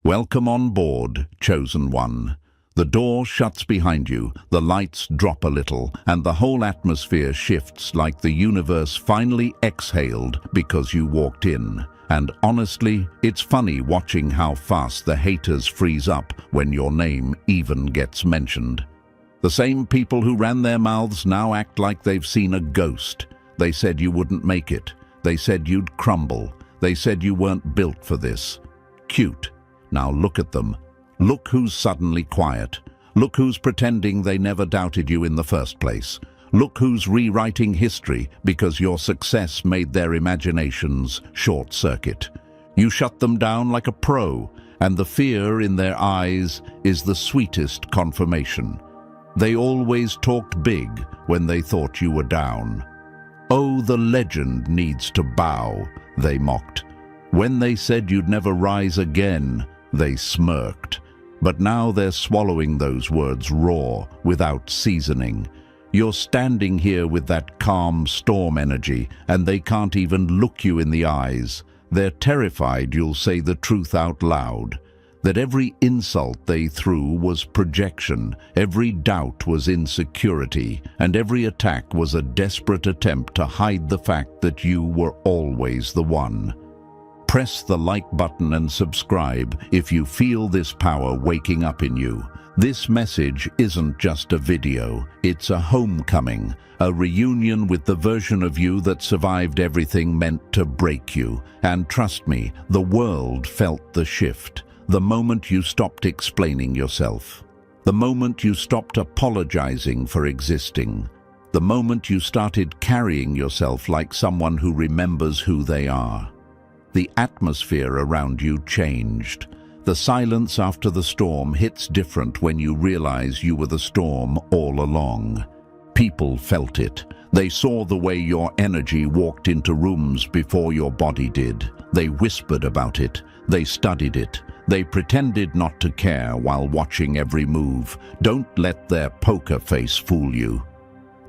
Welcome on board, chosen one. The door shuts behind you, the lights drop a little, and the whole atmosphere shifts like the universe finally exhaled because you walked in. And honestly, it's funny watching how fast the haters freeze up when your name even gets mentioned. The same people who ran their mouths now act like they've seen a ghost. They said you wouldn't make it. They said you'd crumble. They said you weren't built for this. Cute. Now look at them. Look who's suddenly quiet. Look who's pretending they never doubted you in the first place. Look who's rewriting history because your success made their imaginations short-circuit. You shut them down like a pro, and the fear in their eyes is the sweetest confirmation. They always talked big when they thought you were down. Oh, the legend needs to bow, they mocked. When they said you'd never rise again, they smirked. But now they're swallowing those words raw, without seasoning. You're standing here with that calm storm energy, and they can't even look you in the eyes. They're terrified you'll say the truth out loud. That every insult they threw was projection, every doubt was insecurity, and every attack was a desperate attempt to hide the fact that you were always the one. Press the like button and subscribe if you feel this power waking up in you. This message isn't just a video, it's a homecoming, a reunion with the version of you that survived everything meant to break you. And trust me, the world felt the shift. The moment you stopped explaining yourself. The moment you stopped apologizing for existing. The moment you started carrying yourself like someone who remembers who they are. The atmosphere around you changed. The silence after the storm hits different when you realize you were the storm all along. People felt it. They saw the way your energy walked into rooms before your body did. They whispered about it. They studied it. They pretended not to care while watching every move. Don't let their poker face fool you.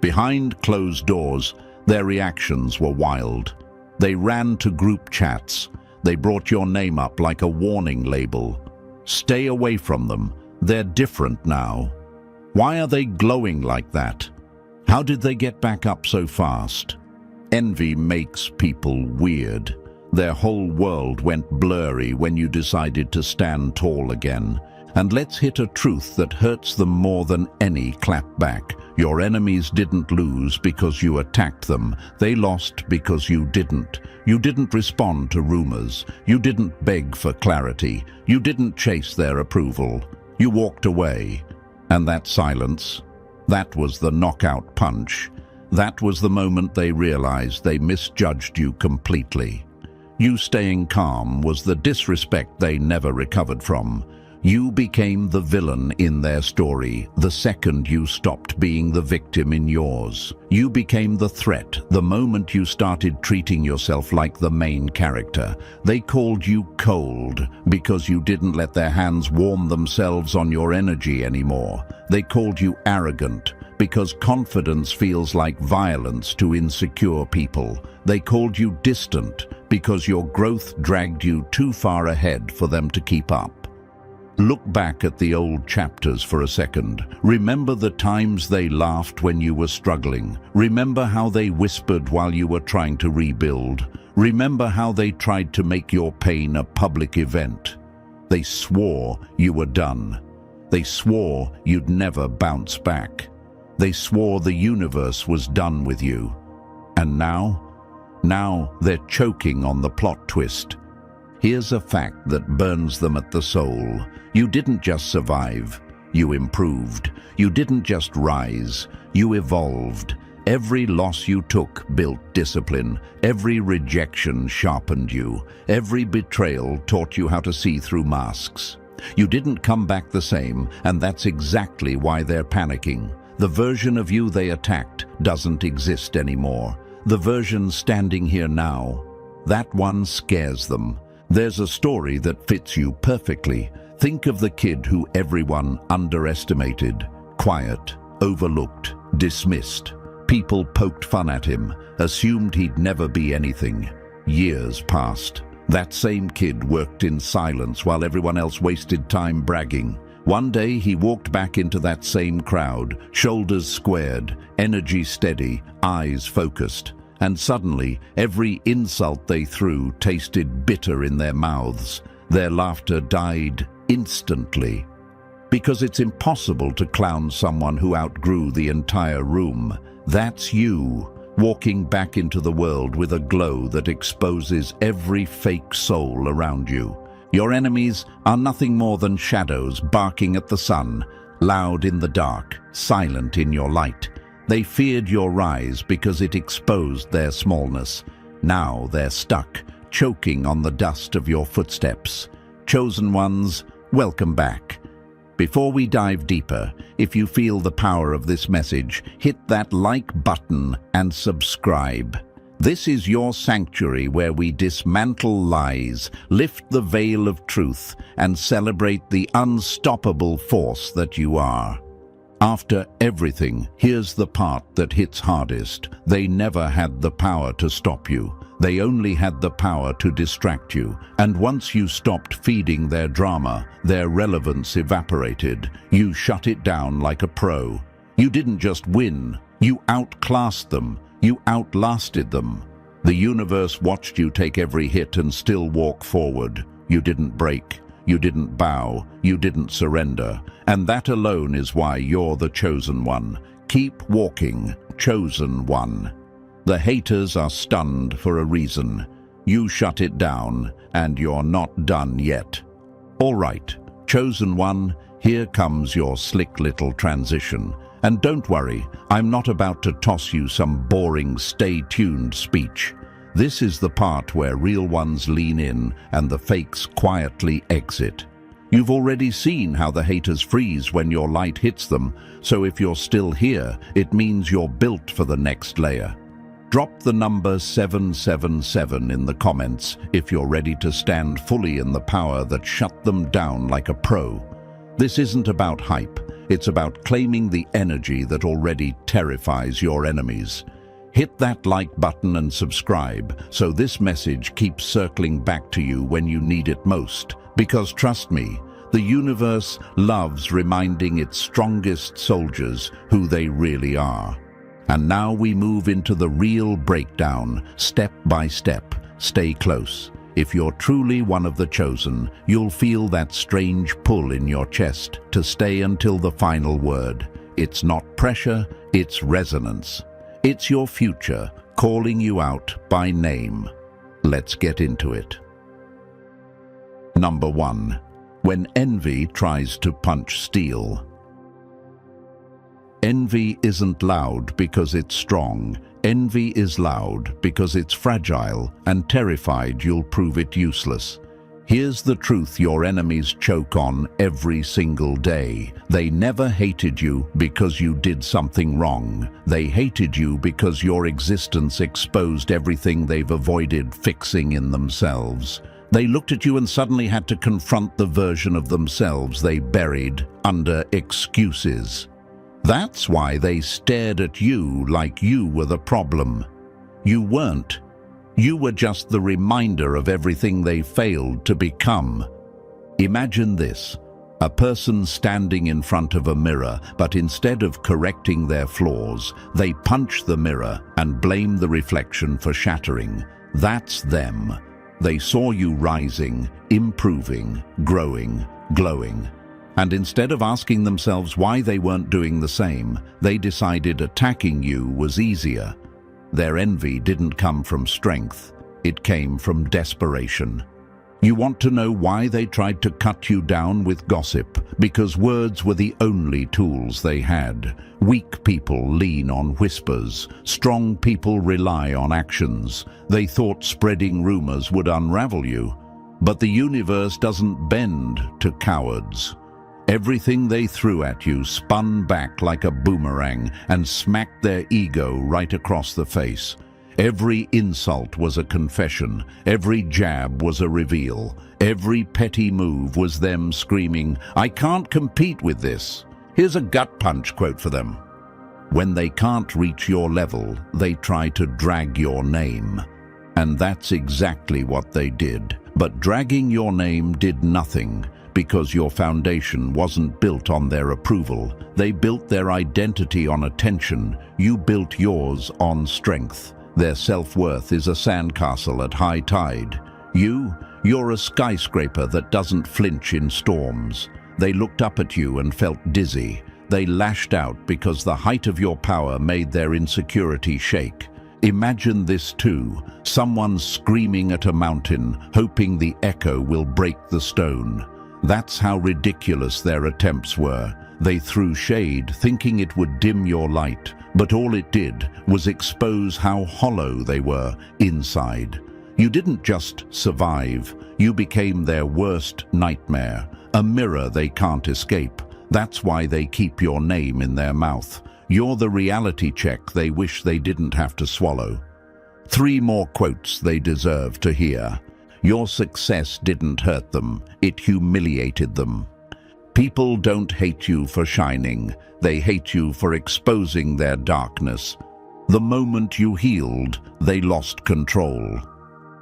Behind closed doors, their reactions were wild. They ran to group chats. They brought your name up like a warning label. Stay away from them. They're different now. Why are they glowing like that? How did they get back up so fast? Envy makes people weird. Their whole world went blurry when you decided to stand tall again. And let's hit a truth that hurts them more than any clapback. Your enemies didn't lose because you attacked them. They lost because you didn't. You didn't respond to rumors. You didn't beg for clarity. You didn't chase their approval. You walked away. And that silence, that was the knockout punch. That was the moment they realized they misjudged you completely. You staying calm was the disrespect they never recovered from. You became the villain in their story the second you stopped being the victim in yours. You became the threat the moment you started treating yourself like the main character. They called you cold because you didn't let their hands warm themselves on your energy anymore. They called you arrogant because confidence feels like violence to insecure people. They called you distant because your growth dragged you too far ahead for them to keep up. Look back at the old chapters for a second. Remember the times they laughed when you were struggling. Remember how they whispered while you were trying to rebuild. Remember how they tried to make your pain a public event. They swore you were done. They swore you'd never bounce back. They swore the universe was done with you. And now they're choking on the plot twist. Here's a fact that burns them at the soul. You didn't just survive, you improved. You didn't just rise, you evolved. Every loss you took built discipline. Every rejection sharpened you. Every betrayal taught you how to see through masks. You didn't come back the same, and that's exactly why they're panicking. The version of you they attacked doesn't exist anymore. The version standing here now, that one scares them. There's a story that fits you perfectly. Think of the kid who everyone underestimated. Quiet, overlooked, dismissed. People poked fun at him, assumed he'd never be anything. Years passed. That same kid worked in silence while everyone else wasted time bragging. One day he walked back into that same crowd, shoulders squared, energy steady, eyes focused. And suddenly, every insult they threw tasted bitter in their mouths. Their laughter died instantly. Because it's impossible to clown someone who outgrew the entire room. That's you, walking back into the world with a glow that exposes every fake soul around you. Your enemies are nothing more than shadows barking at the sun, loud in the dark, silent in your light. They feared your rise because it exposed their smallness. Now they're stuck, choking on the dust of your footsteps. Chosen ones, welcome back. Before we dive deeper, if you feel the power of this message, hit that like button and subscribe. This is your sanctuary where we dismantle lies, lift the veil of truth, and celebrate the unstoppable force that you are. After everything, here's the part that hits hardest. They never had the power to stop you. They only had the power to distract you. And once you stopped feeding their drama, their relevance evaporated. You shut it down like a pro. You didn't just win, you outclassed them. You outlasted them. The universe watched you take every hit and still walk forward. You didn't break. You didn't bow. You didn't surrender. And that alone is why you're the chosen one. Keep walking, chosen one. The haters are stunned for a reason. You shut it down, and you're not done yet. All right, chosen one, here comes your slick little transition. And don't worry, I'm not about to toss you some boring stay-tuned speech. This is the part where real ones lean in and the fakes quietly exit. You've already seen how the haters freeze when your light hits them, so if you're still here, it means you're built for the next layer. Drop the number 777 in the comments if you're ready to stand fully in the power that shut them down like a pro. This isn't about hype. It's about claiming the energy that already terrifies your enemies. Hit that like button and subscribe so this message keeps circling back to you when you need it most. Because trust me, the universe loves reminding its strongest soldiers who they really are. And now we move into the real breakdown, step by step. Stay close. If you're truly one of the chosen, you'll feel that strange pull in your chest to stay until the final word. It's not pressure, it's resonance. It's your future calling you out by name. Let's get into it. Number 1. When envy tries to punch steel. Envy isn't loud because it's strong. Envy is loud because it's fragile and terrified you'll prove it useless. Here's the truth your enemies choke on every single day. They never hated you because you did something wrong. They hated you because your existence exposed everything they've avoided fixing in themselves. They looked at you and suddenly had to confront the version of themselves they buried under excuses. That's why they stared at you like you were the problem. You weren't. You were just the reminder of everything they failed to become. Imagine this, a person standing in front of a mirror, but instead of correcting their flaws, they punch the mirror and blame the reflection for shattering. That's them. They saw you rising, improving, growing, glowing. And instead of asking themselves why they weren't doing the same, they decided attacking you was easier. Their envy didn't come from strength, it came from desperation. You want to know why they tried to cut you down with gossip? Because words were the only tools they had. Weak people lean on whispers. Strong people rely on actions. They thought spreading rumors would unravel you. But the universe doesn't bend to cowards. Everything they threw at you spun back like a boomerang and smacked their ego right across the face. Every insult was a confession. Every jab was a reveal. Every petty move was them screaming, "I can't compete with this." Here's a gut punch quote for them. When they can't reach your level, they try to drag your name. And that's exactly what they did. But dragging your name did nothing, because your foundation wasn't built on their approval. They built their identity on attention. You built yours on strength. Their self-worth is a sandcastle at high tide. You're a skyscraper that doesn't flinch in storms. They looked up at you and felt dizzy. They lashed out because the height of your power made their insecurity shake. Imagine this too, someone screaming at a mountain, hoping the echo will break the stone. That's how ridiculous their attempts were. They threw shade, thinking it would dim your light, but all it did was expose how hollow they were inside. You didn't just survive, you became their worst nightmare, a mirror they can't escape. That's why they keep your name in their mouth. You're the reality check they wish they didn't have to swallow. 3 more quotes they deserve to hear. Your success didn't hurt them, it humiliated them. People don't hate you for shining, they hate you for exposing their darkness. The moment you healed, they lost control.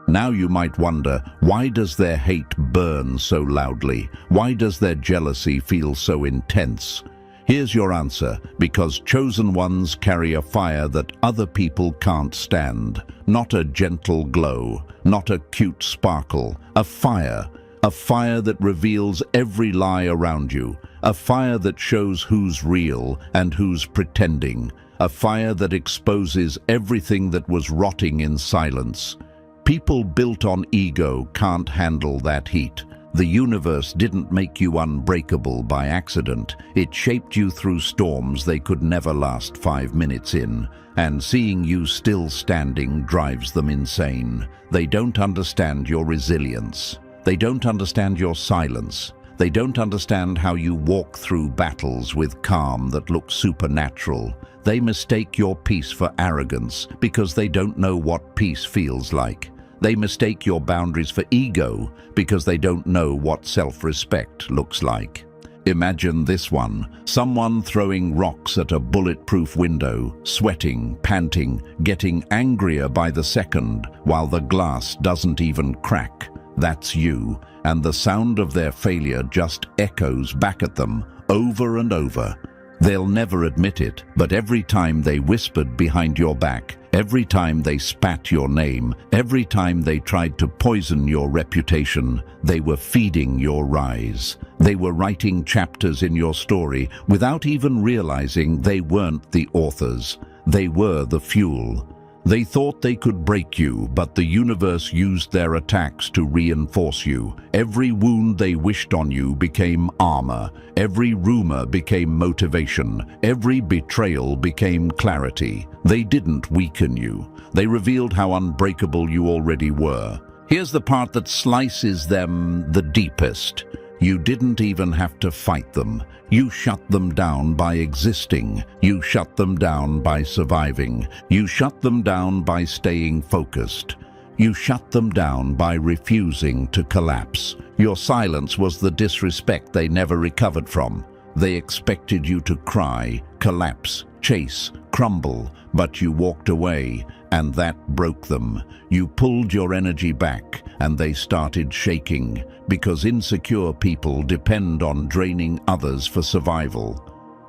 Now you might wonder, why does their hate burn so loudly? Why does their jealousy feel so intense? Here's your answer: because chosen ones carry a fire that other people can't stand. Not a gentle glow, not a cute sparkle, a fire that reveals every lie around you, a fire that shows who's real and who's pretending, a fire that exposes everything that was rotting in silence. People built on ego can't handle that heat. The universe didn't make you unbreakable by accident. It shaped you through storms they could never last 5 minutes in, and seeing you still standing drives them insane. They don't understand your resilience. They don't understand your silence. They don't understand how you walk through battles with calm that looks supernatural. They mistake your peace for arrogance because they don't know what peace feels like. They mistake your boundaries for ego because they don't know what self-respect looks like. Imagine this one: someone throwing rocks at a bulletproof window, sweating, panting, getting angrier by the second while the glass doesn't even crack. That's you, and the sound of their failure just echoes back at them over and over. They'll never admit it, but every time they whispered behind your back, every time they spat your name, every time they tried to poison your reputation, they were feeding your rise. They were writing chapters in your story without even realizing they weren't the authors. They were the fuel. They thought they could break you, but the universe used their attacks to reinforce you. Every wound they wished on you became armor. Every rumor became motivation. Every betrayal became clarity. They didn't weaken you. They revealed how unbreakable you already were. Here's the part that slices them the deepest. You didn't even have to fight them. You shut them down by existing. You shut them down by surviving. You shut them down by staying focused. You shut them down by refusing to collapse. Your silence was the disrespect they never recovered from. They expected you to cry, collapse, chase, crumble, but you walked away, and that broke them. You pulled your energy back, and they started shaking, because insecure people depend on draining others for survival.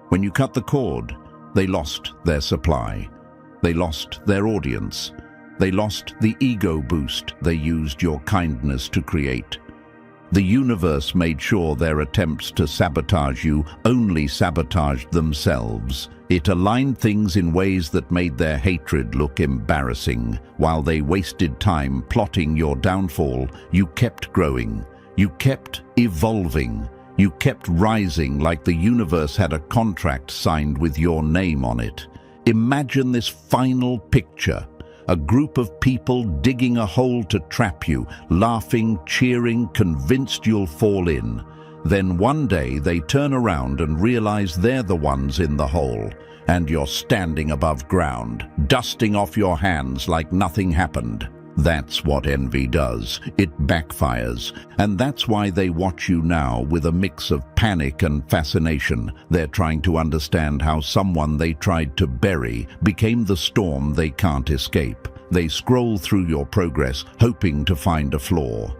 When you cut the cord, they lost their supply. They lost their audience. They lost the ego boost they used your kindness to create. The universe made sure their attempts to sabotage you only sabotaged themselves. It aligned things in ways that made their hatred look embarrassing. While they wasted time plotting your downfall, you kept growing. You kept evolving. You kept rising like the universe had a contract signed with your name on it. Imagine this final picture. A group of people digging a hole to trap you, laughing, cheering, convinced you'll fall in. Then one day they turn around and realize they're the ones in the hole, and you're standing above ground, dusting off your hands like nothing happened. That's what envy does. It backfires, and that's why they watch you now with a mix of panic and fascination. They're trying to understand how someone they tried to bury became the storm they can't escape. They scroll through your progress, hoping to find a flaw.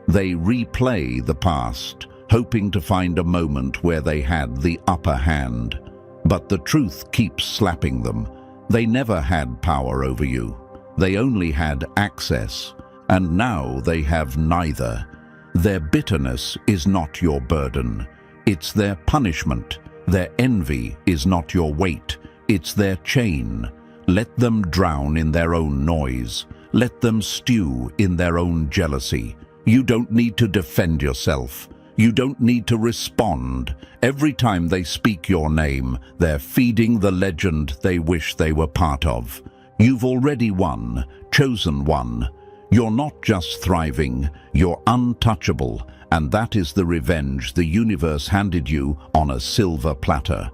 They replay the past, hoping to find a moment where they had the upper hand. But the truth keeps slapping them. They never had power over you. They only had access. And now they have neither. Their bitterness is not your burden. It's their punishment. Their envy is not your weight. It's their chain. Let them drown in their own noise. Let them stew in their own jealousy. You don't need to defend yourself. You don't need to respond. Every time they speak your name, they're feeding the legend they wish they were part of. You've already won, chosen one. You're not just thriving, you're untouchable, and that is the revenge the universe handed you on a silver platter.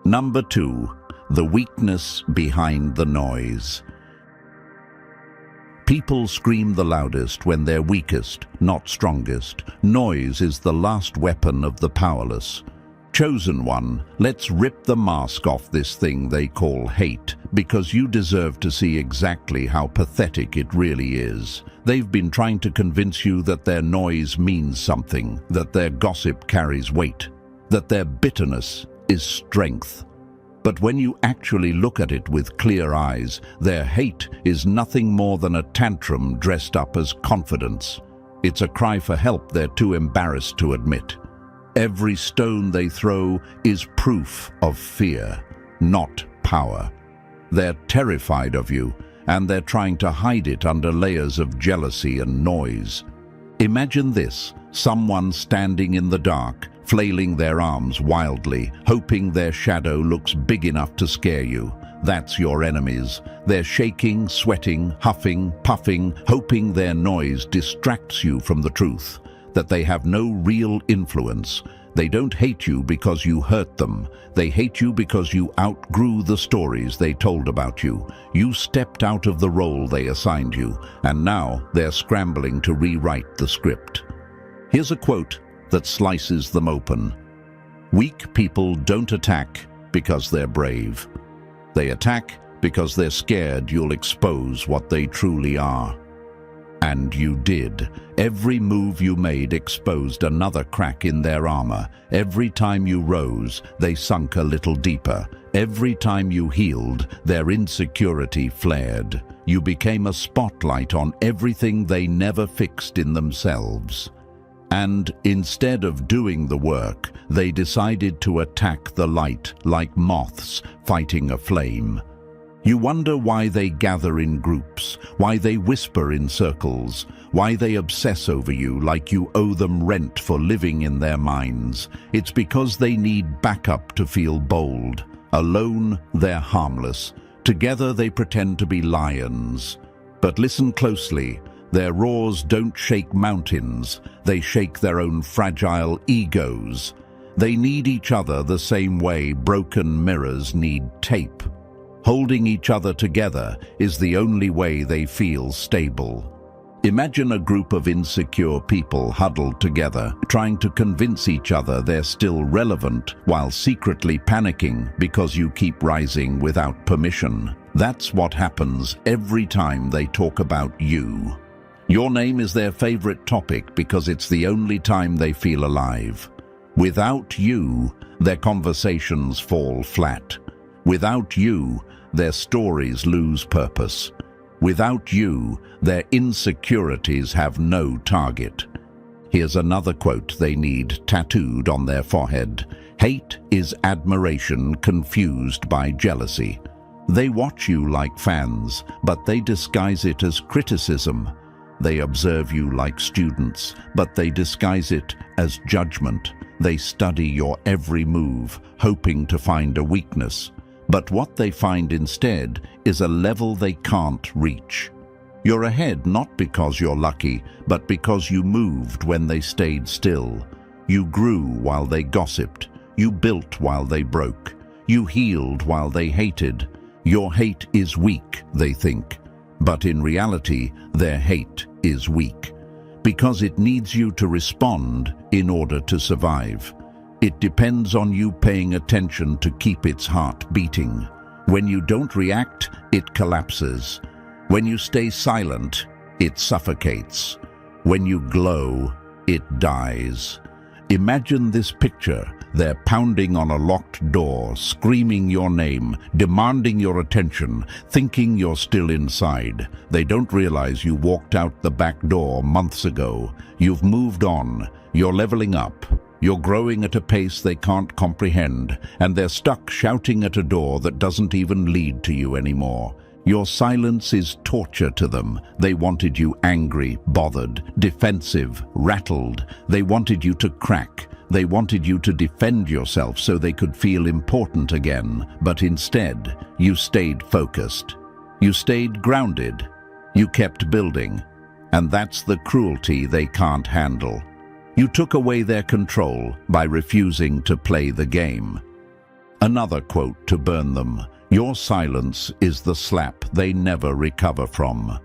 Number 2, the weakness behind the noise. People scream the loudest when they're weakest, not strongest. Noise is the last weapon of the powerless. Chosen one, let's rip the mask off this thing they call hate, because you deserve to see exactly how pathetic it really is. They've been trying to convince you that their noise means something, that their gossip carries weight, that their bitterness is strength. But when you actually look at it with clear eyes, their hate is nothing more than a tantrum dressed up as confidence. It's a cry for help they're too embarrassed to admit. Every stone they throw is proof of fear, not power. They're terrified of you, and they're trying to hide it under layers of jealousy and noise. Imagine this, someone standing in the dark, flailing their arms wildly, hoping their shadow looks big enough to scare you. That's your enemies. They're shaking, sweating, huffing, puffing, hoping their noise distracts you from the truth, that they have no real influence. They don't hate you because you hurt them. They hate you because you outgrew the stories they told about you. You stepped out of the role they assigned you, and now they're scrambling to rewrite the script. Here's a quote that slices them open. Weak people don't attack because they're brave. They attack because they're scared you'll expose what they truly are. And you did. Every move you made exposed another crack in their armor. Every time you rose, they sunk a little deeper. Every time you healed, their insecurity flared. You became a spotlight on everything they never fixed in themselves. And instead of doing the work, they decided to attack the light like moths fighting a flame. You wonder why they gather in groups, why they whisper in circles, why they obsess over you like you owe them rent for living in their minds. It's because they need backup to feel bold. Alone, they're harmless. Together, they pretend to be lions. But listen closely. Their roars don't shake mountains. They shake their own fragile egos. They need each other the same way broken mirrors need tape. Holding each other together is the only way they feel stable. Imagine a group of insecure people huddled together, trying to convince each other they're still relevant while secretly panicking because you keep rising without permission. That's what happens every time they talk about you. Your name is their favorite topic because it's the only time they feel alive. Without you, their conversations fall flat. Without you, their stories lose purpose. Without you, their insecurities have no target. Here's another quote they need tattooed on their forehead. Hate is admiration confused by jealousy. They watch you like fans, but they disguise it as criticism. They observe you like students, but they disguise it as judgment. They study your every move, hoping to find a weakness. But what they find instead is a level they can't reach. You're ahead not because you're lucky, but because you moved when they stayed still. You grew while they gossiped. You built while they broke. You healed while they hated. Your hate is weak, they think. But in reality, their hate is weak. Because it needs you to respond in order to survive. It depends on you paying attention to keep its heart beating. When you don't react, it collapses. When you stay silent, it suffocates. When you glow, it dies. Imagine this picture. They're pounding on a locked door, screaming your name, demanding your attention, thinking you're still inside. They don't realize you walked out the back door months ago. You've moved on. You're leveling up. You're growing at a pace they can't comprehend, and they're stuck shouting at a door that doesn't even lead to you anymore. Your silence is torture to them. They wanted you angry, bothered, defensive, rattled. They wanted you to crack. They wanted you to defend yourself so they could feel important again. But instead, you stayed focused. You stayed grounded. You kept building. And that's the cruelty they can't handle. You took away their control by refusing to play the game. Another quote to burn them. Your silence is the slap they never recover from.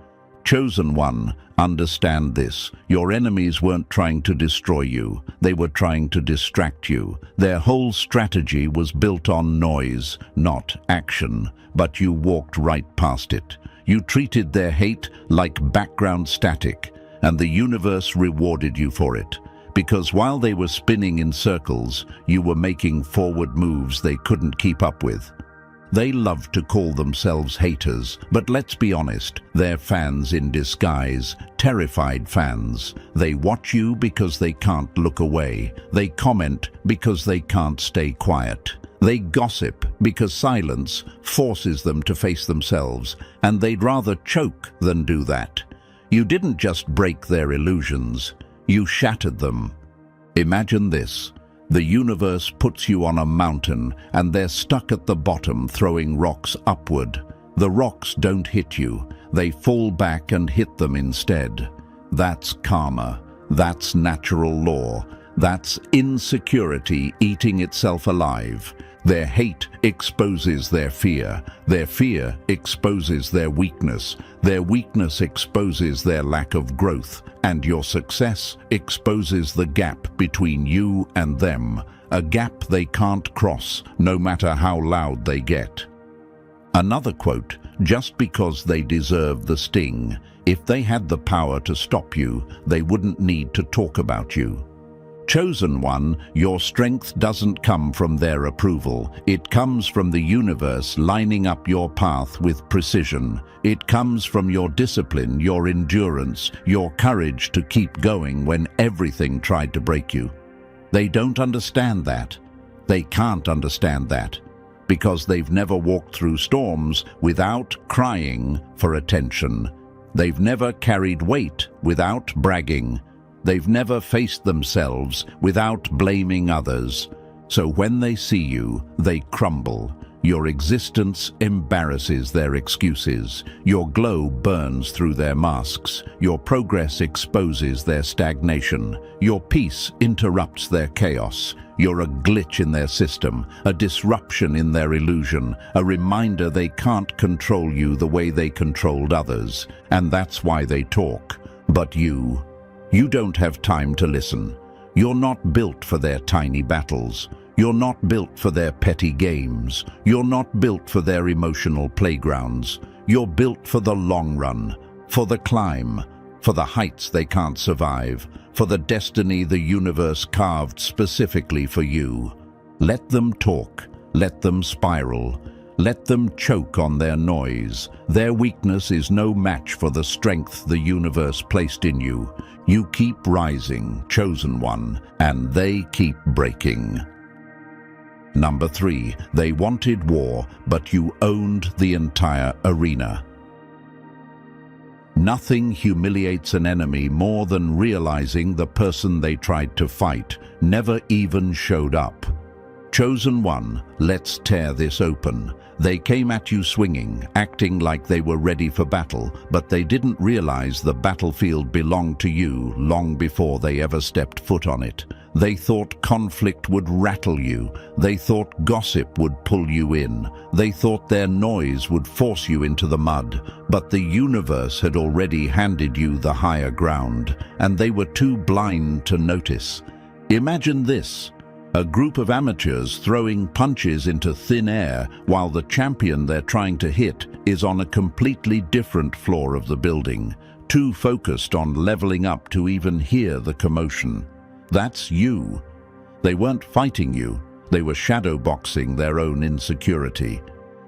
Chosen one, understand this. Your enemies weren't trying to destroy you. They were trying to distract you. Their whole strategy was built on noise, not action. But you walked right past it. You treated their hate like background static, and the universe rewarded you for it. Because while they were spinning in circles, you were making forward moves they couldn't keep up with. They love to call themselves haters, but let's be honest, they're fans in disguise, terrified fans. They watch you because they can't look away. They comment because they can't stay quiet. They gossip because silence forces them to face themselves, and they'd rather choke than do that. You didn't just break their illusions, you shattered them. Imagine this. The universe puts you on a mountain and they're stuck at the bottom throwing rocks upward. The rocks don't hit you. They fall back and hit them instead. That's karma. That's natural law. That's insecurity eating itself alive. Their hate exposes their fear. Their fear exposes their weakness. Their weakness exposes their lack of growth. And your success exposes the gap between you and them, a gap they can't cross, no matter how loud they get. Another quote, just because they deserve the sting, if they had the power to stop you, they wouldn't need to talk about you. Chosen one, your strength doesn't come from their approval. It comes from the universe lining up your path with precision. It comes from your discipline, your endurance, your courage to keep going when everything tried to break you. They don't understand that. They can't understand that because they've never walked through storms without crying for attention. They've never carried weight without bragging. They've never faced themselves without blaming others. So when they see you, they crumble. Your existence embarrasses their excuses. Your glow burns through their masks. Your progress exposes their stagnation. Your peace interrupts their chaos. You're a glitch in their system, a disruption in their illusion, a reminder they can't control you the way they controlled others. And that's why they talk. But you don't have time to listen. You're not built for their tiny battles. You're not built for their petty games. You're not built for their emotional playgrounds. You're built for the long run, for the climb, for the heights they can't survive, for the destiny the universe carved specifically for you. Let them talk. Let them spiral. Let them choke on their noise. Their weakness is no match for the strength the universe placed in you. You keep rising, chosen one, and they keep breaking. Number 3, they wanted war, but you owned the entire arena. Nothing humiliates an enemy more than realizing the person they tried to fight never even showed up. Chosen one, let's tear this open. They came at you swinging, acting like they were ready for battle, but they didn't realize the battlefield belonged to you long before they ever stepped foot on it. They thought conflict would rattle you. They thought gossip would pull you in. They thought their noise would force you into the mud. But the universe had already handed you the higher ground, and they were too blind to notice. Imagine this. A group of amateurs throwing punches into thin air while the champion they're trying to hit is on a completely different floor of the building, too focused on leveling up to even hear the commotion. That's you. They weren't fighting you. They were shadowboxing their own insecurity.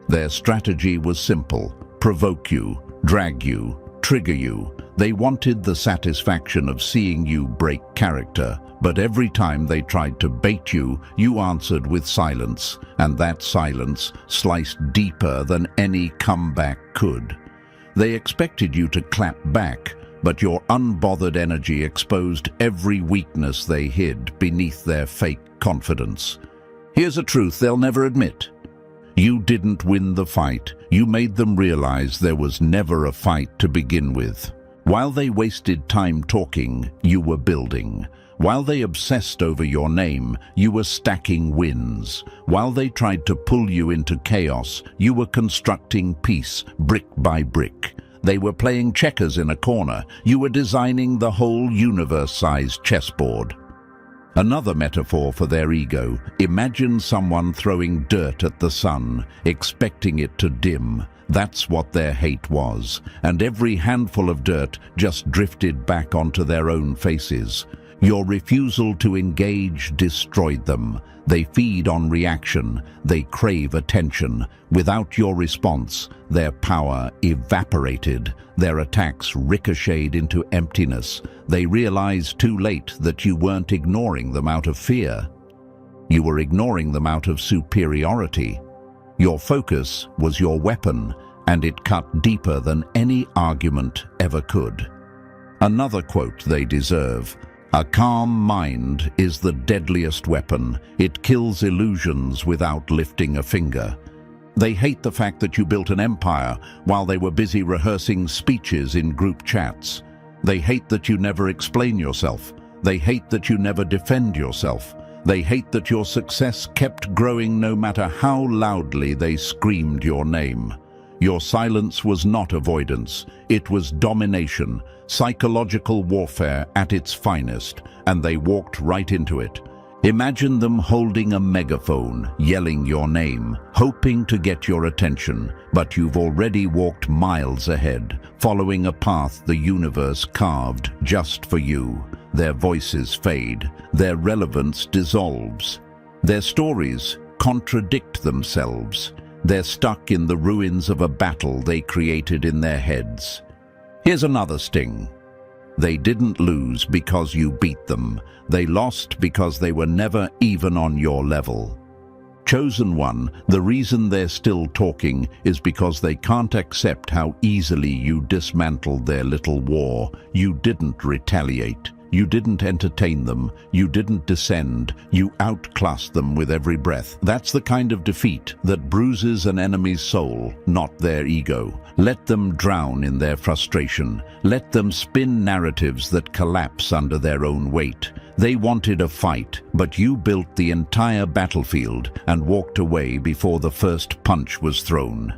Their strategy was simple: provoke you, drag you, trigger you. They wanted the satisfaction of seeing you break character, but every time they tried to bait you, you answered with silence, and that silence sliced deeper than any comeback could. They expected you to clap back, but your unbothered energy exposed every weakness they hid beneath their fake confidence. Here's a truth they'll never admit. You didn't win the fight. You made them realize there was never a fight to begin with. While they wasted time talking, you were building. While they obsessed over your name, you were stacking wins. While they tried to pull you into chaos, you were constructing peace, brick by brick. They were playing checkers in a corner. You were designing the whole universe-sized chessboard. Another metaphor for their ego: imagine someone throwing dirt at the sun, expecting it to dim. That's what their hate was, and every handful of dirt just drifted back onto their own faces. Your refusal to engage destroyed them. They feed on reaction. They crave attention. Without your response, their power evaporated. Their attacks ricocheted into emptiness. They realized too late that you weren't ignoring them out of fear. You were ignoring them out of superiority. Your focus was your weapon, and it cut deeper than any argument ever could. Another quote they deserve: "A calm mind is the deadliest weapon. It kills illusions without lifting a finger." They hate the fact that you built an empire while they were busy rehearsing speeches in group chats. They hate that you never explain yourself. They hate that you never defend yourself. They hate that your success kept growing no matter how loudly they screamed your name. Your silence was not avoidance. It was domination, psychological warfare at its finest, and they walked right into it. Imagine them holding a megaphone, yelling your name, hoping to get your attention, but you've already walked miles ahead, following a path the universe carved just for you. Their voices fade, their relevance dissolves. Their stories contradict themselves. They're stuck in the ruins of a battle they created in their heads. Here's another sting. They didn't lose because you beat them. They lost because they were never even on your level. Chosen one, the reason they're still talking is because they can't accept how easily you dismantled their little war. You didn't retaliate. You didn't entertain them. You didn't descend. You outclassed them with every breath. That's the kind of defeat that bruises an enemy's soul, not their ego. Let them drown in their frustration. Let them spin narratives that collapse under their own weight. They wanted a fight, but you built the entire battlefield and walked away before the first punch was thrown.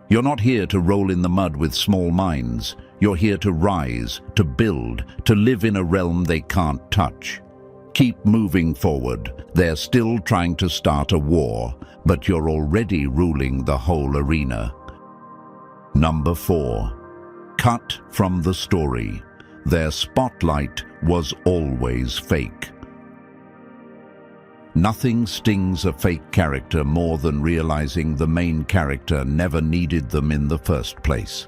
You're not here to roll in the mud with small minds. You're here to rise, to build, to live in a realm they can't touch. Keep moving forward. They're still trying to start a war, but you're already ruling the whole arena. Number 4. Cut from the story. Their spotlight was always fake. Nothing stings a fake character more than realizing the main character never needed them in the first place.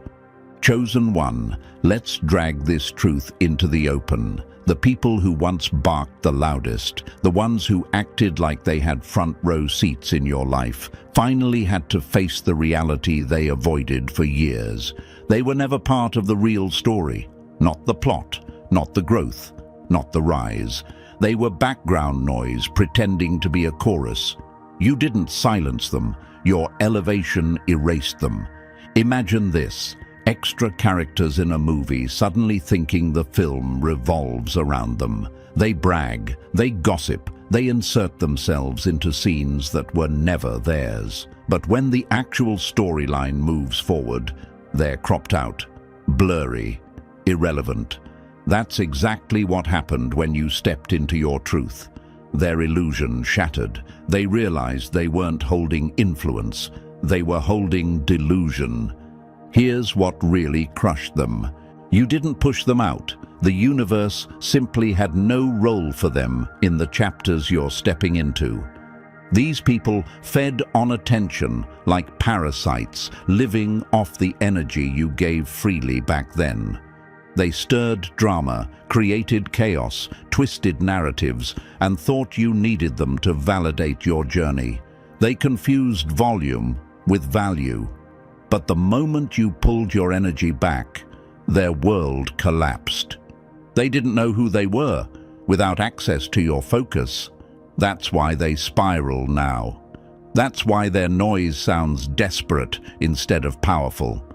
Chosen one, let's drag this truth into the open. The people who once barked the loudest, the ones who acted like they had front row seats in your life, finally had to face the reality they avoided for years. They were never part of the real story. Not the plot, not the growth, not the rise. They were background noise pretending to be a chorus. You didn't silence them. Your elevation erased them. Imagine this: extra characters in a movie suddenly thinking the film revolves around them. They brag, they gossip, they insert themselves into scenes that were never theirs. But when the actual storyline moves forward, they're cropped out, blurry, irrelevant. That's exactly what happened when you stepped into your truth. Their illusion shattered. They realized they weren't holding influence. They were holding delusion. Here's what really crushed them. You didn't push them out. The universe simply had no role for them in the chapters you're stepping into. These people fed on attention like parasites, living off the energy you gave freely back then. They stirred drama, created chaos, twisted narratives, and thought you needed them to validate your journey. They confused volume with value. But the moment you pulled your energy back, their world collapsed. They didn't know who they were without access to your focus. That's why they spiral now. That's why their noise sounds desperate instead of powerful.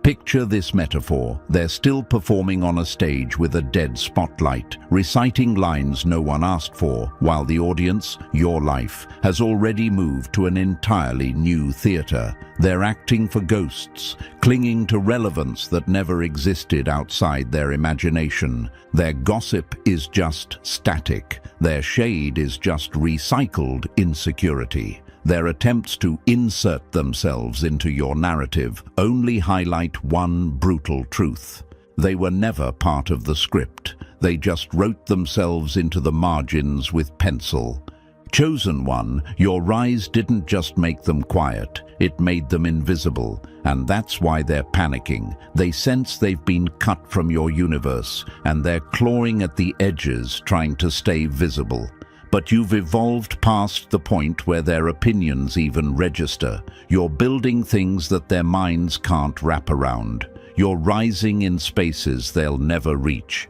Picture this metaphor. They're still performing on a stage with a dead spotlight, reciting lines no one asked for, while the audience, your life, has already moved to an entirely new theater. They're acting for ghosts, clinging to relevance that never existed outside their imagination. Their gossip is just static. Their shade is just recycled insecurity. Their attempts to insert themselves into your narrative only highlight one brutal truth. They were never part of the script. They just wrote themselves into the margins with pencil. Chosen one, your rise didn't just make them quiet, it made them invisible. And that's why they're panicking. They sense they've been cut from your universe, and they're clawing at the edges, trying to stay visible. But you've evolved past the point where their opinions even register. You're building things that their minds can't wrap around. You're rising in spaces they'll never reach.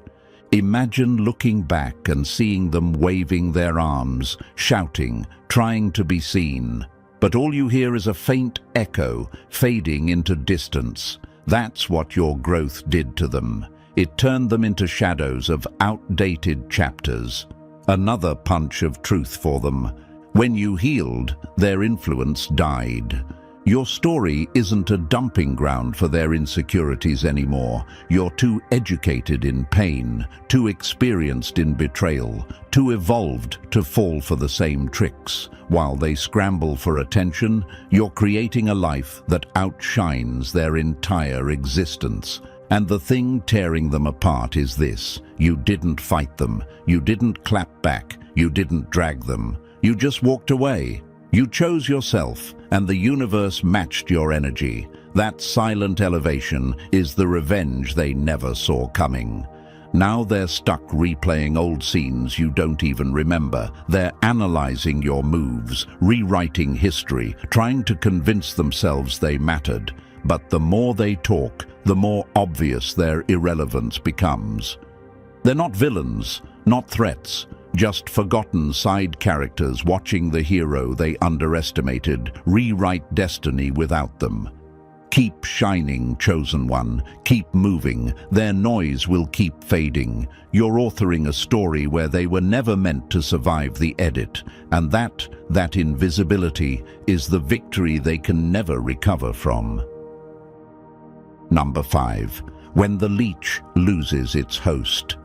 Imagine looking back and seeing them waving their arms, shouting, trying to be seen. But all you hear is a faint echo, fading into distance. That's what your growth did to them. It turned them into shadows of outdated chapters. Another punch of truth for them. When you healed, their influence died. Your story isn't a dumping ground for their insecurities anymore. You're too educated in pain, too experienced in betrayal, too evolved to fall for the same tricks. While they scramble for attention, you're creating a life that outshines their entire existence. And the thing tearing them apart is this: you didn't fight them, you didn't clap back, you didn't drag them. You just walked away. You chose yourself, and the universe matched your energy. That silent elevation is the revenge they never saw coming. Now they're stuck replaying old scenes you don't even remember. They're analyzing your moves, rewriting history, trying to convince themselves they mattered. But the more they talk, the more obvious their irrelevance becomes. They're not villains, not threats, just forgotten side characters watching the hero they underestimated rewrite destiny without them. Keep shining, chosen one. Keep moving. Their noise will keep fading. You're authoring a story where they were never meant to survive the edit, and that invisibility is the victory they can never recover from. Number 5. When the leech loses its host.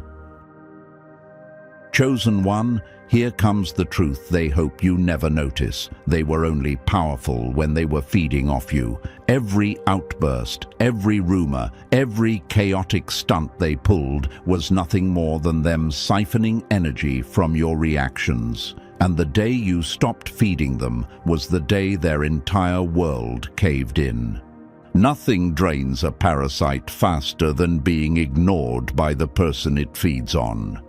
Chosen one, here comes the truth they hope you never notice. They were only powerful when they were feeding off you. Every outburst, every rumor, every chaotic stunt they pulled was nothing more than them siphoning energy from your reactions. And the day you stopped feeding them was the day their entire world caved in. Nothing drains a parasite faster than being ignored by the person it feeds on.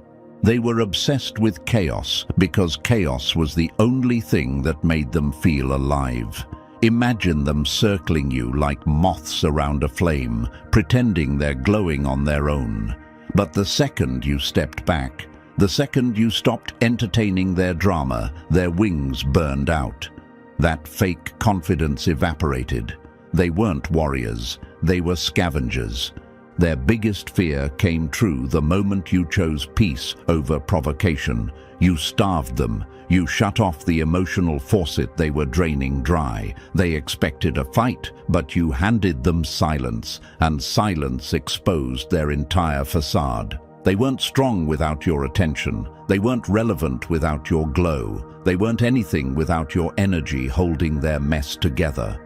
They were obsessed with chaos because chaos was the only thing that made them feel alive. Imagine them circling you like moths around a flame, pretending they're glowing on their own. But the second you stepped back, the second you stopped entertaining their drama, their wings burned out. That fake confidence evaporated. They weren't warriors, they were scavengers. Their biggest fear came true the moment you chose peace over provocation. You starved them. You shut off the emotional faucet they were draining dry. They expected a fight, but you handed them silence, and silence exposed their entire facade. They weren't strong without your attention. They weren't relevant without your glow. They weren't anything without your energy holding their mess together.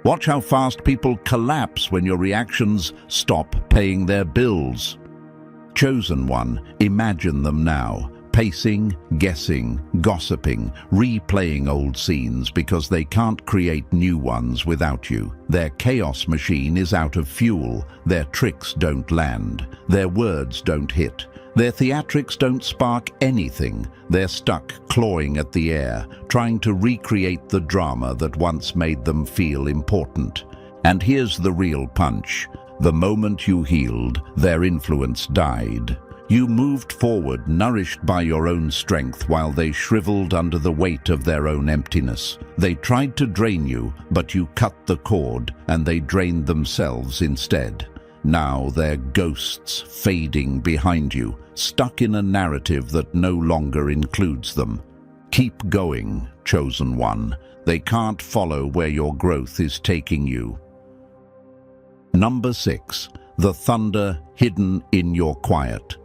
Watch how fast people collapse when your reactions stop paying their bills. Chosen one, imagine them now, pacing, guessing, gossiping, replaying old scenes because they can't create new ones without you. Their chaos machine is out of fuel, their tricks don't land, their words don't hit. Their theatrics don't spark anything. They're stuck clawing at the air, trying to recreate the drama that once made them feel important. And here's the real punch. The moment you healed, their influence died. You moved forward, nourished by your own strength, while they shriveled under the weight of their own emptiness. They tried to drain you, but you cut the cord, and they drained themselves instead. Now they're ghosts fading behind you, stuck in a narrative that no longer includes them. Keep going, chosen one. They can't follow where your growth is taking you. Number 6. The thunder hidden in your quiet.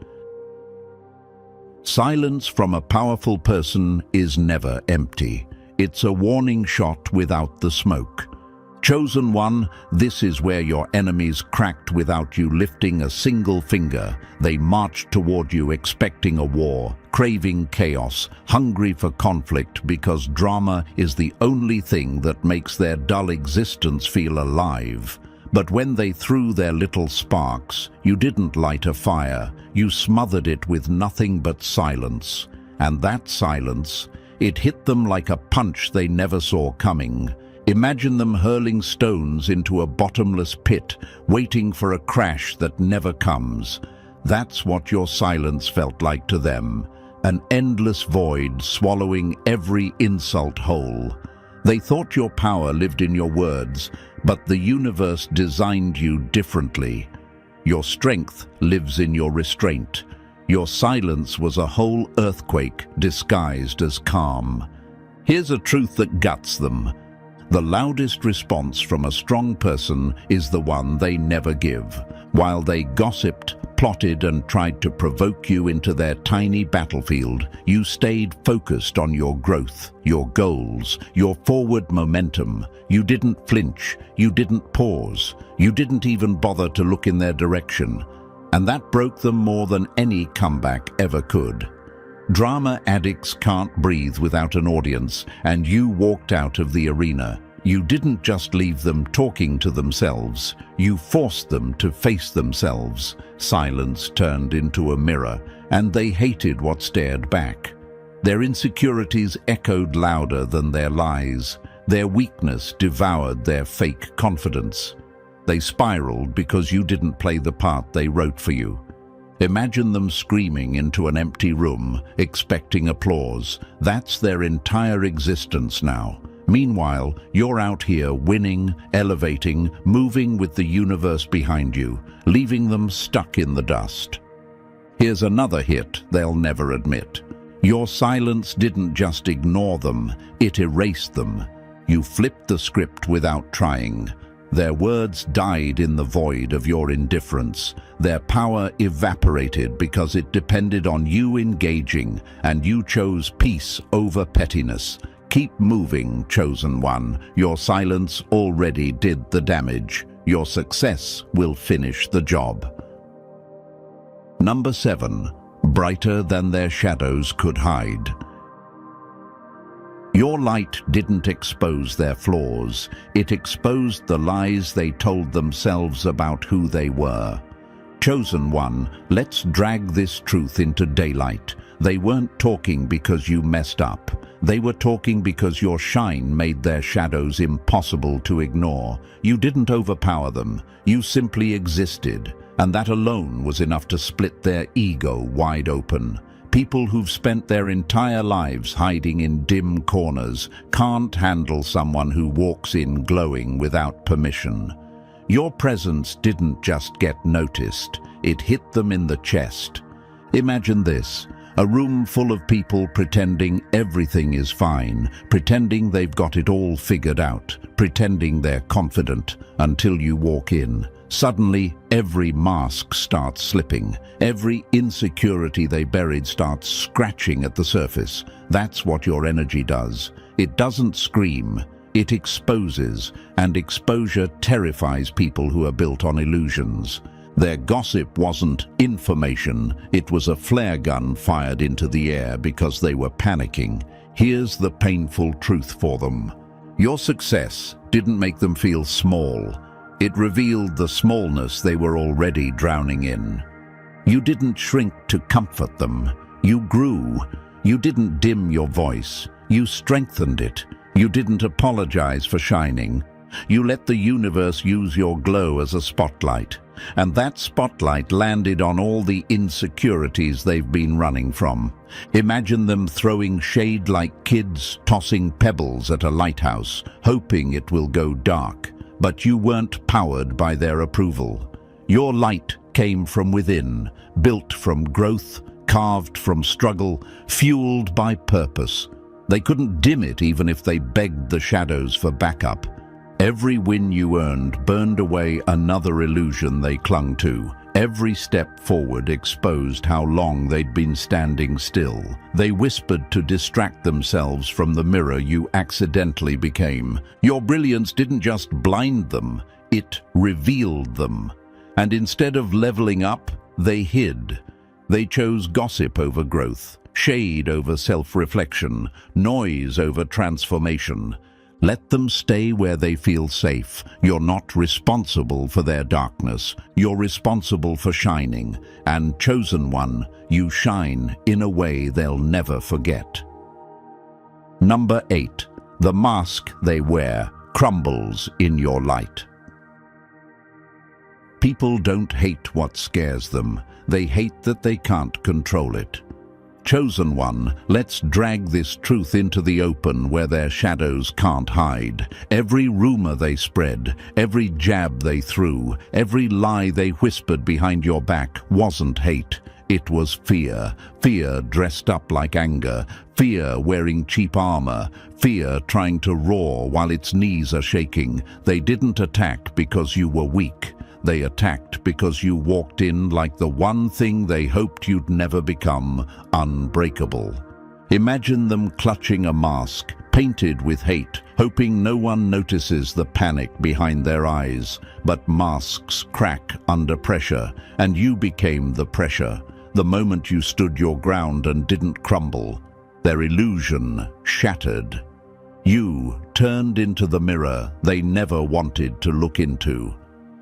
Silence from a powerful person is never empty. It's a warning shot without the smoke. Chosen one, this is where your enemies cracked without you lifting a single finger. They marched toward you expecting a war, craving chaos, hungry for conflict because drama is the only thing that makes their dull existence feel alive. But when they threw their little sparks, you didn't light a fire. You smothered it with nothing but silence. And that silence, it hit them like a punch they never saw coming. Imagine them hurling stones into a bottomless pit, waiting for a crash that never comes. That's what your silence felt like to them, an endless void swallowing every insult whole. They thought your power lived in your words, but the universe designed you differently. Your strength lives in your restraint. Your silence was a whole earthquake disguised as calm. Here's a truth that guts them. The loudest response from a strong person is the one they never give. While they gossiped, plotted, and tried to provoke you into their tiny battlefield, you stayed focused on your growth, your goals, your forward momentum. You didn't flinch, you didn't pause, you didn't even bother to look in their direction. And that broke them more than any comeback ever could. Drama addicts can't breathe without an audience, and you walked out of the arena. You didn't just leave them talking to themselves, you forced them to face themselves. Silence turned into a mirror, and they hated what stared back. Their insecurities echoed louder than their lies. Their weakness devoured their fake confidence. They spiraled because you didn't play the part they wrote for you. Imagine them screaming into an empty room, expecting applause. That's their entire existence now. Meanwhile, you're out here winning, elevating, moving with the universe behind you, leaving them stuck in the dust. Here's another hit they'll never admit. Your silence didn't just ignore them, it erased them. You flipped the script without trying. Their words died in the void of your indifference. Their power evaporated because it depended on you engaging, and you chose peace over pettiness. Keep moving, chosen one. Your silence already did the damage. Your success will finish the job. Number 7. Brighter than their shadows could hide. Your light didn't expose their flaws. It exposed the lies they told themselves about who they were. Chosen one, let's drag this truth into daylight. They weren't talking because you messed up. They were talking because your shine made their shadows impossible to ignore. You didn't overpower them. You simply existed, and that alone was enough to split their ego wide open. People who've spent their entire lives hiding in dim corners can't handle someone who walks in glowing without permission. Your presence didn't just get noticed, it hit them in the chest. Imagine this, a room full of people pretending everything is fine, pretending they've got it all figured out, pretending they're confident, until you walk in. Suddenly, every mask starts slipping. Every insecurity they buried starts scratching at the surface. That's what your energy does. It doesn't scream. It exposes, and exposure terrifies people who are built on illusions. Their gossip wasn't information, it was a flare gun fired into the air because they were panicking. Here's the painful truth for them. Your success didn't make them feel small. It revealed the smallness they were already drowning in. You didn't shrink to comfort them. You grew. You didn't dim your voice. You strengthened it. You didn't apologize for shining. You let the universe use your glow as a spotlight. And that spotlight landed on all the insecurities they've been running from. Imagine them throwing shade like kids tossing pebbles at a lighthouse, hoping it will go dark. But you weren't powered by their approval. Your light came from within, built from growth, carved from struggle, fueled by purpose. They couldn't dim it even if they begged the shadows for backup. Every win you earned burned away another illusion they clung to. Every step forward exposed how long they'd been standing still. They whispered to distract themselves from the mirror you accidentally became. Your brilliance didn't just blind them, it revealed them. And instead of leveling up, they hid. They chose gossip over growth, shade over self-reflection, noise over transformation. Let them stay where they feel safe. You're not responsible for their darkness. You're responsible for shining. And chosen one, you shine in a way they'll never forget. Number 8. The mask they wear crumbles in your light. People don't hate what scares them. They hate that they can't control it. Chosen one, let's drag this truth into the open where their shadows can't hide. Every rumor they spread, every jab they threw, every lie they whispered behind your back wasn't hate. It was fear. Fear dressed up like anger. Fear wearing cheap armor. Fear trying to roar while its knees are shaking. They didn't attack because you were weak. They attacked because you walked in like the one thing they hoped you'd never become, unbreakable. Imagine them clutching a mask, painted with hate, hoping no one notices the panic behind their eyes. But masks crack under pressure, and you became the pressure. The moment you stood your ground and didn't crumble, their illusion shattered. You turned into the mirror they never wanted to look into.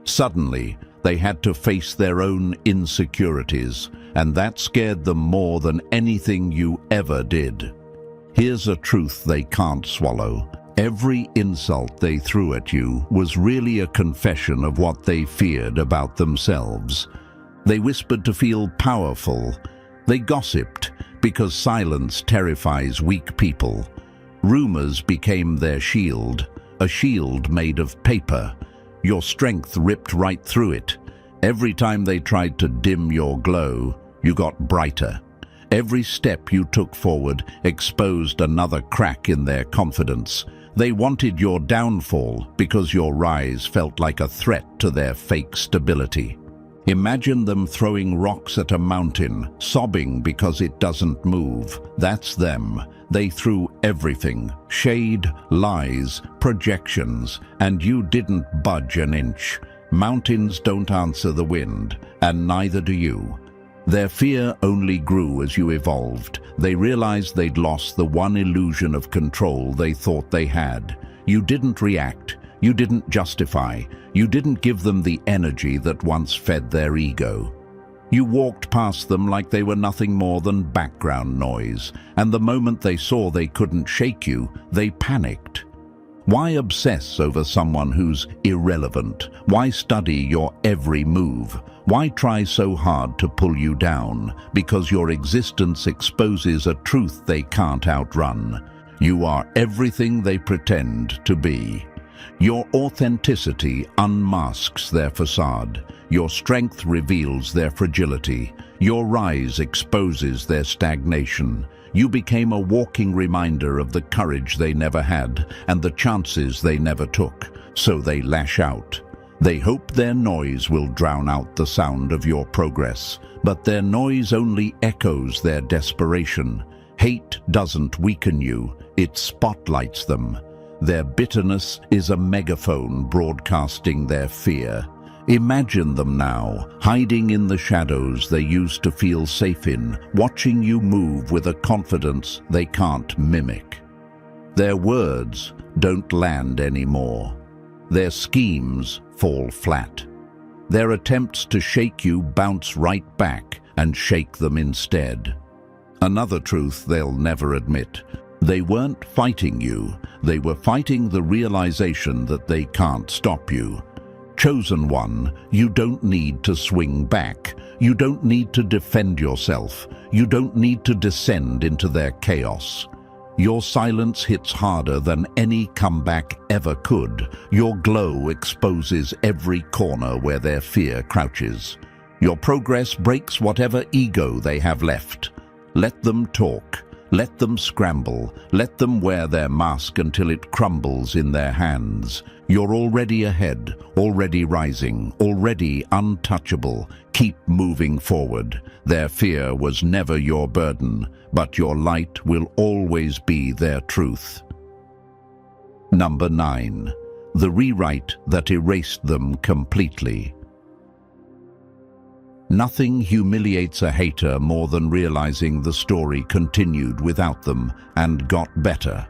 Suddenly, they had to face their own insecurities, and that scared them more than anything you ever did. Here's a truth they can't swallow. Every insult they threw at you was really a confession of what they feared about themselves. They whispered to feel powerful. They gossiped because silence terrifies weak people. Rumors became their shield, a shield made of paper. Your strength ripped right through it. Every time they tried to dim your glow, you got brighter. Every step you took forward exposed another crack in their confidence. They wanted your downfall because your rise felt like a threat to their fake stability. Imagine them throwing rocks at a mountain, sobbing because it doesn't move. That's them. They threw everything, shade, lies, projections, and you didn't budge an inch. Mountains don't answer the wind, and neither do you. Their fear only grew as you evolved. They realized they'd lost the one illusion of control they thought they had. You didn't react. You didn't justify. You didn't give them the energy that once fed their ego. You walked past them like they were nothing more than background noise, and the moment they saw they couldn't shake you, they panicked. Why obsess over someone who's irrelevant? Why study your every move? Why try so hard to pull you down? Because your existence exposes a truth they can't outrun. You are everything they pretend to be. Your authenticity unmasks their facade. Your strength reveals their fragility. Your rise exposes their stagnation. You became a walking reminder of the courage they never had and the chances they never took, so they lash out. They hope their noise will drown out the sound of your progress, but their noise only echoes their desperation. Hate doesn't weaken you, it spotlights them. Their bitterness is a megaphone broadcasting their fear. Imagine them now, hiding in the shadows they used to feel safe in, watching you move with a confidence they can't mimic. Their words don't land anymore. Their schemes fall flat. Their attempts to shake you bounce right back and shake them instead. Another truth they'll never admit. They weren't fighting you. They were fighting the realization that they can't stop you. Chosen one, you don't need to swing back. You don't need to defend yourself. You don't need to descend into their chaos. Your silence hits harder than any comeback ever could. Your glow exposes every corner where their fear crouches. Your progress breaks whatever ego they have left. Let them talk. Let them scramble. Let them wear their mask until it crumbles in their hands. You're already ahead, already rising, already untouchable. Keep moving forward. Their fear was never your burden, but your light will always be their truth. Number 9. The rewrite that erased them completely. Nothing humiliates a hater more than realizing the story continued without them and got better.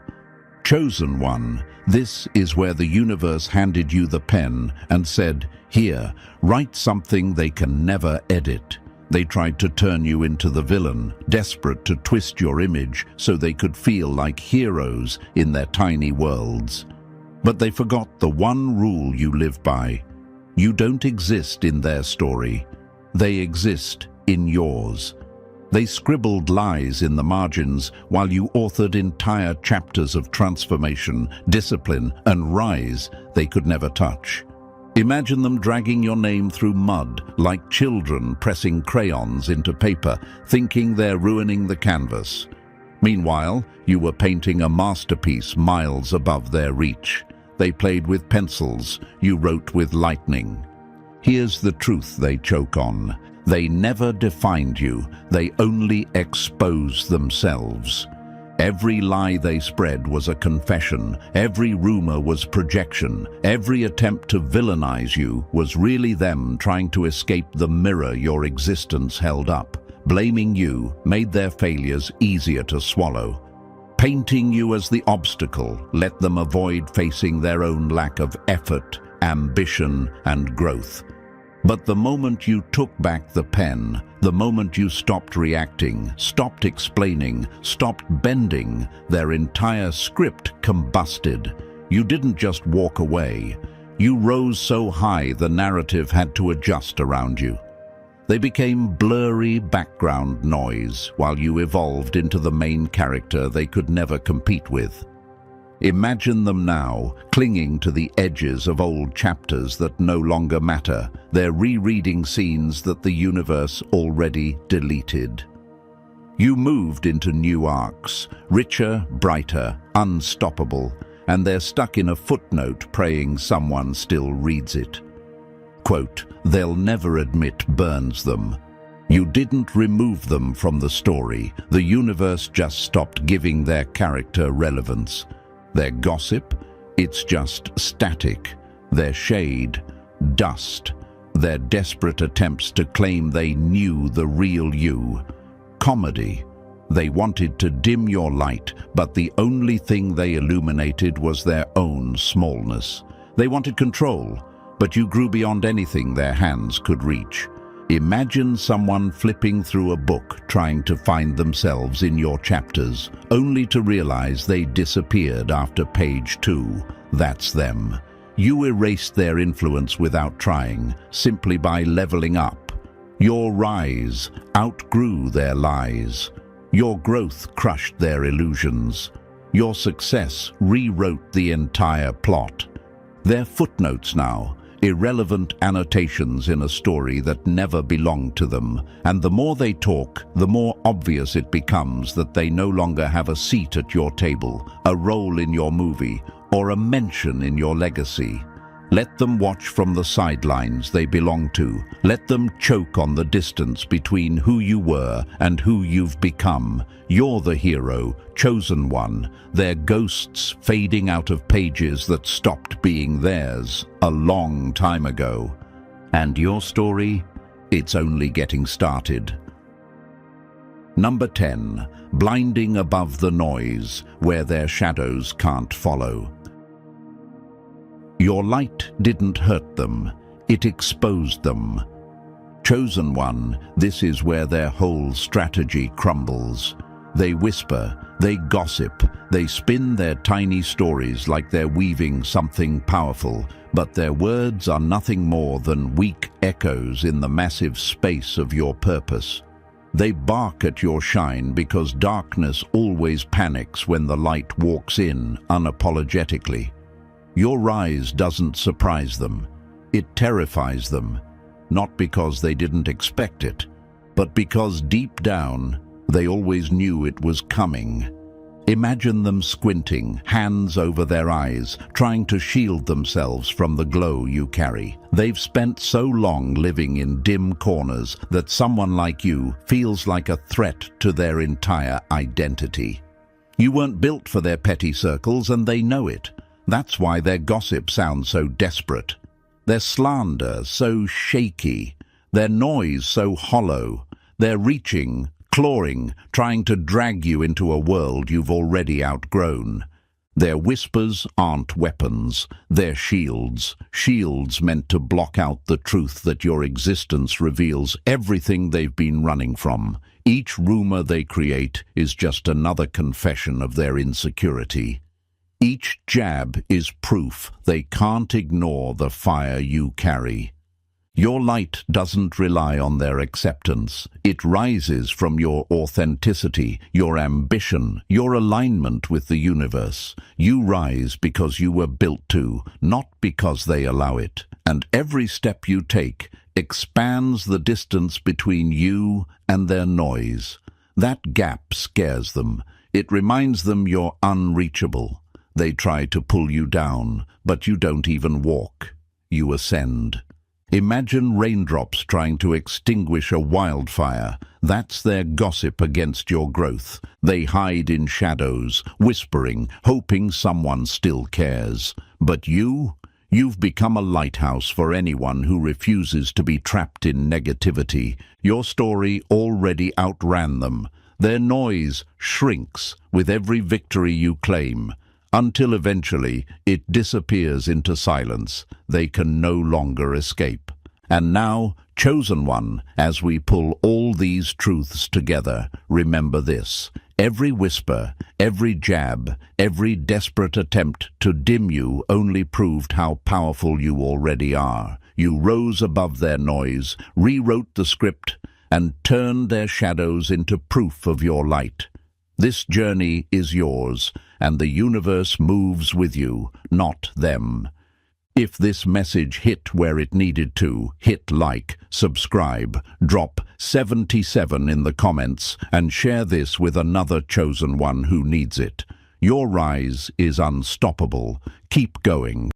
Chosen one, this is where the universe handed you the pen and said, "Here, write something they can never edit." They tried to turn you into the villain, desperate to twist your image so they could feel like heroes in their tiny worlds. But they forgot the one rule you live by. You don't exist in their story. They exist in yours. They scribbled lies in the margins while you authored entire chapters of transformation, discipline, and rise they could never touch. Imagine them dragging your name through mud like children pressing crayons into paper, thinking they're ruining the canvas. Meanwhile, you were painting a masterpiece miles above their reach. They played with pencils, you wrote with lightning. Here's the truth they choke on. They never defined you, they only exposed themselves. Every lie they spread was a confession, every rumor was projection, every attempt to villainize you was really them trying to escape the mirror your existence held up. Blaming you made their failures easier to swallow. Painting you as the obstacle let them avoid facing their own lack of effort, ambition, and growth. But the moment you took back the pen, the moment you stopped reacting, stopped explaining, stopped bending, their entire script combusted. You didn't just walk away. You rose so high the narrative had to adjust around you. They became blurry background noise while you evolved into the main character they could never compete with. Imagine them now, clinging to the edges of old chapters that no longer matter. They're rereading scenes that the universe already deleted. You moved into new arcs, richer, brighter, unstoppable, and they're stuck in a footnote praying someone still reads it. Quote, "They'll never admit burns them." You didn't remove them from the story. The universe just stopped giving their character relevance. Their gossip, it's just static. Their shade, dust. Their desperate attempts to claim they knew the real you, comedy. They wanted to dim your light, but the only thing they illuminated was their own smallness. They wanted control, but you grew beyond anything their hands could reach. Imagine someone flipping through a book trying to find themselves in your chapters, only to realize they disappeared after page 2. That's them. You erased their influence without trying, simply by leveling up. Your rise outgrew their lies. Your growth crushed their illusions. Your success rewrote the entire plot. They're footnotes now, irrelevant annotations in a story that never belonged to them. And the more they talk, the more obvious it becomes that they no longer have a seat at your table, a role in your movie, or a mention in your legacy. Let them watch from the sidelines they belong to. Let them choke on the distance between who you were and who you've become. You're the hero, chosen one. They're ghosts fading out of pages that stopped being theirs a long time ago. And your story? It's only getting started. Number 10. Blinding above the noise, where their shadows can't follow. Your light didn't hurt them, it exposed them. Chosen one, this is where their whole strategy crumbles. They whisper, they gossip, they spin their tiny stories like they're weaving something powerful, but their words are nothing more than weak echoes in the massive space of your purpose. They bark at your shine because darkness always panics when the light walks in unapologetically. Your rise doesn't surprise them. It terrifies them, not because they didn't expect it, but because deep down, they always knew it was coming. Imagine them squinting, hands over their eyes, trying to shield themselves from the glow you carry. They've spent so long living in dim corners that someone like you feels like a threat to their entire identity. You weren't built for their petty circles, and they know it. That's why their gossip sounds so desperate, their slander so shaky, their noise so hollow. They're reaching, clawing, trying to drag you into a world you've already outgrown. Their whispers aren't weapons, they're shields. Shields meant to block out the truth that your existence reveals everything they've been running from. Each rumor they create is just another confession of their insecurity. Each jab is proof they can't ignore the fire you carry. Your light doesn't rely on their acceptance. It rises from your authenticity, your ambition, your alignment with the universe. You rise because you were built to, not because they allow it. And every step you take expands the distance between you and their noise. That gap scares them. It reminds them you're unreachable. They try to pull you down, but you don't even walk. You ascend. Imagine raindrops trying to extinguish a wildfire. That's their gossip against your growth. They hide in shadows, whispering, hoping someone still cares. But you've become a lighthouse for anyone who refuses to be trapped in negativity. Your story already outran them. Their noise shrinks with every victory you claim, until eventually it disappears into silence. They can no longer escape. And now, chosen one, as we pull all these truths together, remember this. Every whisper, every jab, every desperate attempt to dim you only proved how powerful you already are. You rose above their noise, rewrote the script, and turned their shadows into proof of your light. This journey is yours, and the universe moves with you, not them. If this message hit where it needed to, hit like, subscribe, drop 77 in the comments, and share this with another chosen one who needs it. Your rise is unstoppable. Keep going.